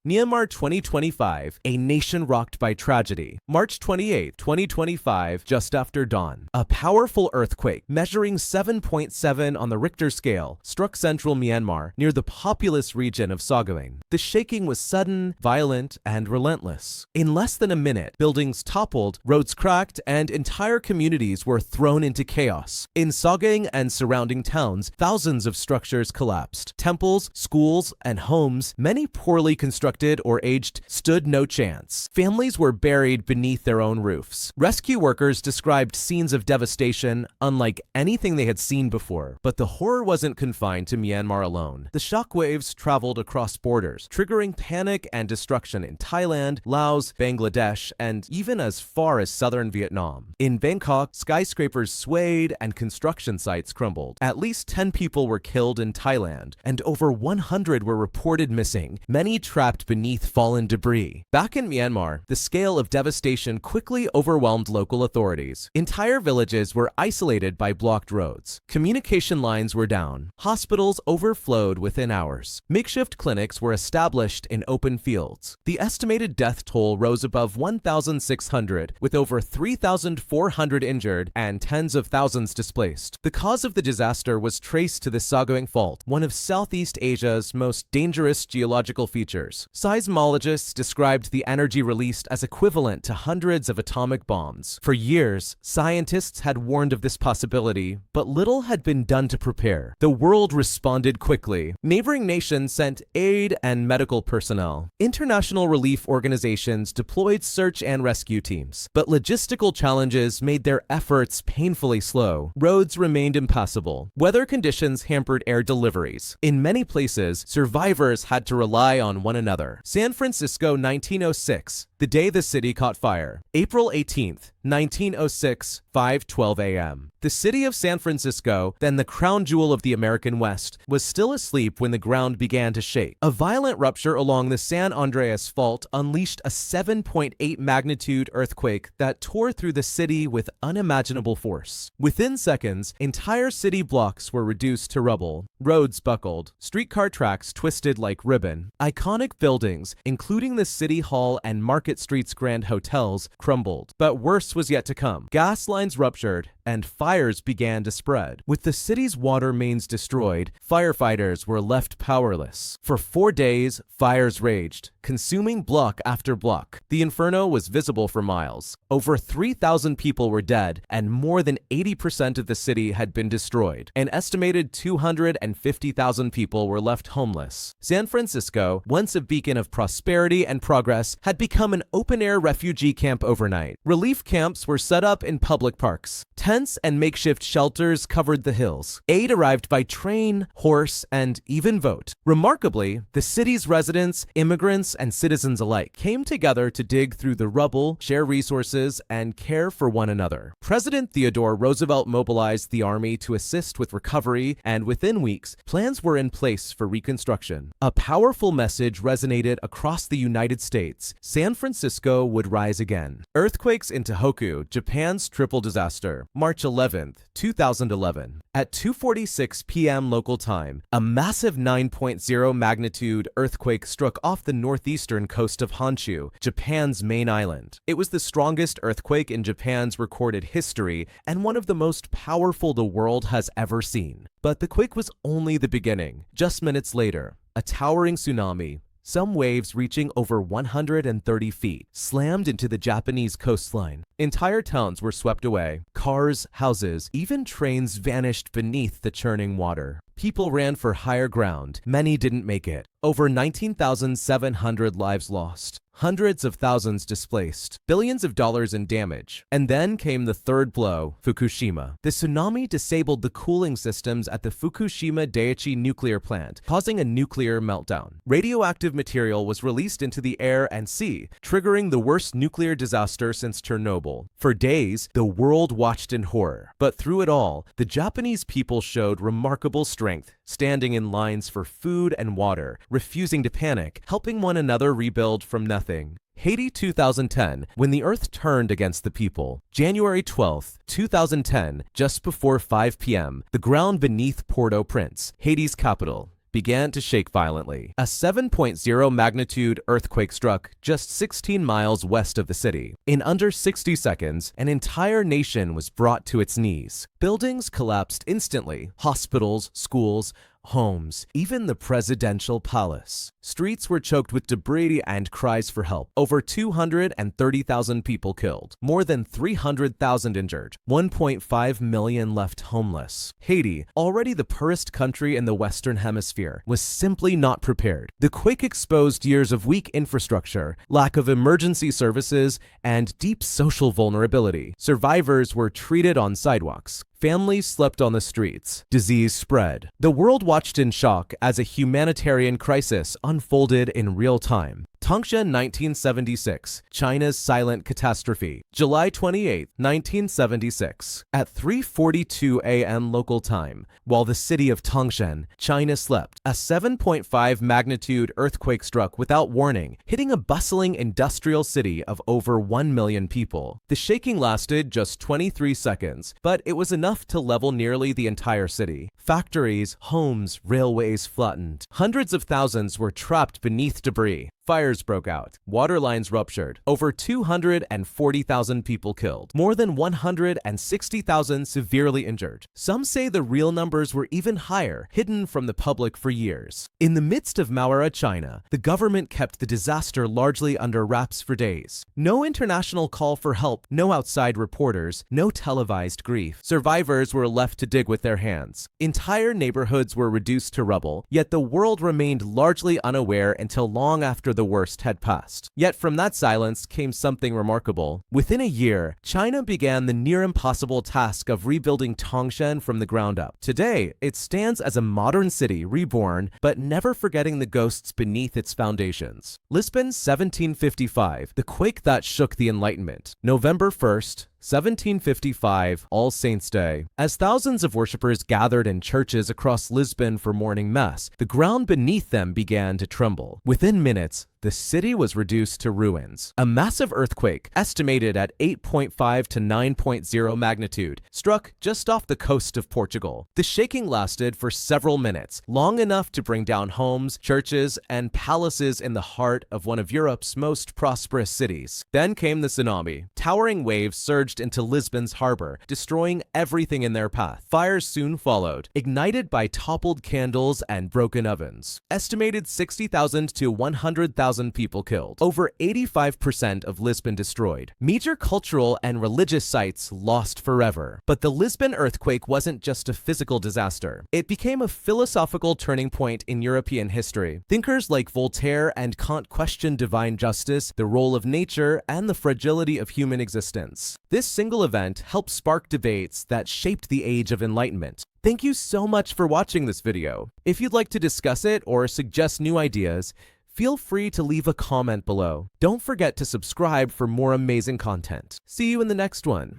Myanmar 2025, a nation rocked by tragedy. March 28, 2025, just after dawn. A powerful earthquake, measuring 7.7 on the Richter scale, struck central Myanmar near the populous region of Sagaing. The shaking was sudden, violent, and relentless. In less than a minute, buildings toppled, roads cracked, and entire communities were thrown into chaos. In Sagaing and surrounding towns, thousands of structures collapsed. Temples, schools, and homes, many poorly constructed or aged, stood no chance. Families were buried beneath their own roofs. Rescue workers described scenes of devastation unlike anything they had seen before. But the horror wasn't confined to Myanmar alone. The shockwaves traveled across borders, triggering panic and destruction in Thailand, Laos, Bangladesh, and even as far as southern Vietnam. In Bangkok, skyscrapers swayed and construction sites crumbled. At least 10 people were killed in Thailand, and over 100 were reported missing, many trapped beneath fallen debris. Back in Myanmar, the scale of devastation quickly overwhelmed local authorities. Entire villages were isolated by blocked roads. Communication lines were down. Hospitals overflowed within hours. Makeshift clinics were established in open fields. The estimated death toll rose above 1,600, with over 3,400 injured and tens of thousands displaced. The cause of the disaster was traced to the Sagaing Fault, one of Southeast Asia's most dangerous geological features. Seismologists described the energy released as equivalent to hundreds of atomic bombs. For years, scientists had warned of this possibility, but little had been done to prepare. The world responded quickly. Neighboring nations sent aid and medical personnel. International relief organizations deployed search and rescue teams. But logistical challenges made their efforts painfully slow. Roads remained impassable. Weather conditions hampered air deliveries. In many places, survivors had to rely on one another. San Francisco, 1906, the day the city caught fire. April 18th, 1906, 5:12 a.m. The city of San Francisco, then the crown jewel of the American West, was still asleep when the ground began to shake. A violent rupture along the San Andreas Fault unleashed a 7.8 magnitude earthquake that tore through the city with unimaginable force. Within seconds, entire city blocks were reduced to rubble. Roads buckled. Streetcar tracks twisted like ribbon. Iconic buildings, including the City Hall and Market Street's grand hotels, crumbled. But worse was yet to come. Gas lines ruptured, and fires began to spread. With the city's water mains destroyed, firefighters were left powerless. For 4 days, fires raged, consuming block after block. The inferno was visible for miles. Over 3,000 people were dead, and more than 80% of the city had been destroyed. An estimated 250,000 people were left homeless. San Francisco, once a beacon of prosperity and progress, had become an open-air refugee camp overnight. Relief camps were set up in public parks. Tents and makeshift shelters covered the hills. Aid arrived by train, horse, and even boat. Remarkably, the city's residents, immigrants, and citizens alike came together to dig through the rubble, share resources, and care for one another. President Theodore Roosevelt mobilized the army to assist with recovery, and within weeks, plans were in place for reconstruction. A powerful message resonated across the United States. San Francisco would rise again. Earthquakes in Tōhoku, Japan's triple disaster. March 11th, 2011. At 2:46 p.m. local time, a massive 9.0 magnitude earthquake struck off the northeastern coast of Honshu, Japan's main island. It was the strongest earthquake in Japan's recorded history and one of the most powerful the world has ever seen. But the quake was only the beginning. Just minutes later, a towering tsunami, some waves reaching over 130 feet, slammed into the Japanese coastline. Entire towns were swept away. Cars, houses, even trains vanished beneath the churning water. People ran for higher ground. Many didn't make it. Over 19,700 lives lost. Hundreds of thousands displaced, billions of dollars in damage. And then came the third blow, Fukushima. The tsunami disabled the cooling systems at the Fukushima Daiichi nuclear plant, causing a nuclear meltdown. Radioactive material was released into the air and sea, triggering the worst nuclear disaster since Chernobyl. For days, the world watched in horror. But through it all, the Japanese people showed remarkable strength, standing in lines for food and water, refusing to panic, helping one another rebuild from nothing. Haiti 2010, when the earth turned against the people. January 12th, 2010, just before 5 p.m., the ground beneath Port-au-Prince, Haiti's capital, began to shake violently. A 7.0 magnitude earthquake struck just 16 miles west of the city. In under 60 seconds, an entire nation was brought to its knees. Buildings collapsed instantly. Hospitals, schools, homes, even the presidential palace. Streets were choked with debris and cries for help. Over 230,000 people killed, more than 300,000 injured, 1.5 million left homeless. Haiti, already the poorest country in the Western Hemisphere, was simply not prepared. The quake exposed years of weak infrastructure, lack of emergency services, and deep social vulnerability. Survivors were treated on sidewalks. Families slept on the streets. Disease spread. The world watched in shock as a humanitarian crisis unfolded in real time. Tangshan 1976, China's silent catastrophe. July 28, 1976. At 3:42 a.m. local time, while the city of Tangshan, China slept, a 7.5 magnitude earthquake struck without warning, hitting a bustling industrial city of over 1 million people. The shaking lasted just 23 seconds, but it was enough to level nearly the entire city. Factories, homes, railways flattened. Hundreds of thousands were trapped beneath debris. Fires broke out. Water lines ruptured. Over 240,000 people killed. More than 160,000 severely injured. Some say the real numbers were even higher, hidden from the public for years. In the midst of Myanmar, China, the government kept the disaster largely under wraps for days. No international call for help, no outside reporters, no televised grief. Survivors were left to dig with their hands. Entire neighborhoods were reduced to rubble, yet the world remained largely unaware until long after the worst had passed. Yet from that silence came something remarkable. Within a year, China began the near impossible task of rebuilding Tangshan from the ground up. Today, it stands as a modern city reborn, but never forgetting the ghosts beneath its foundations. Lisbon 1755, the quake that shook the Enlightenment. November 1st, 1755, All Saints' Day. As thousands of worshippers gathered in churches across Lisbon for morning mass, the ground beneath them began to tremble. Within minutes, the city was reduced to ruins. A massive earthquake, estimated at 8.5 to 9.0 magnitude, struck just off the coast of Portugal. The shaking lasted for several minutes, long enough to bring down homes, churches, and palaces in the heart of one of Europe's most prosperous cities. Then came the tsunami. Towering waves surged into Lisbon's harbor, destroying everything in their path. Fires soon followed, ignited by toppled candles and broken ovens. Estimated 60,000 to 100,000 people killed. Over 85% of Lisbon destroyed. Major cultural and religious sites lost forever. But the Lisbon earthquake wasn't just a physical disaster. It became a philosophical turning point in European history. Thinkers like Voltaire and Kant questioned divine justice, the role of nature, and the fragility of human existence. This single event helped spark debates that shaped the Age of Enlightenment. Thank you so much for watching this video. If you'd like to discuss it or suggest new ideas, feel free to leave a comment below. Don't forget to subscribe for more amazing content. See you in the next one.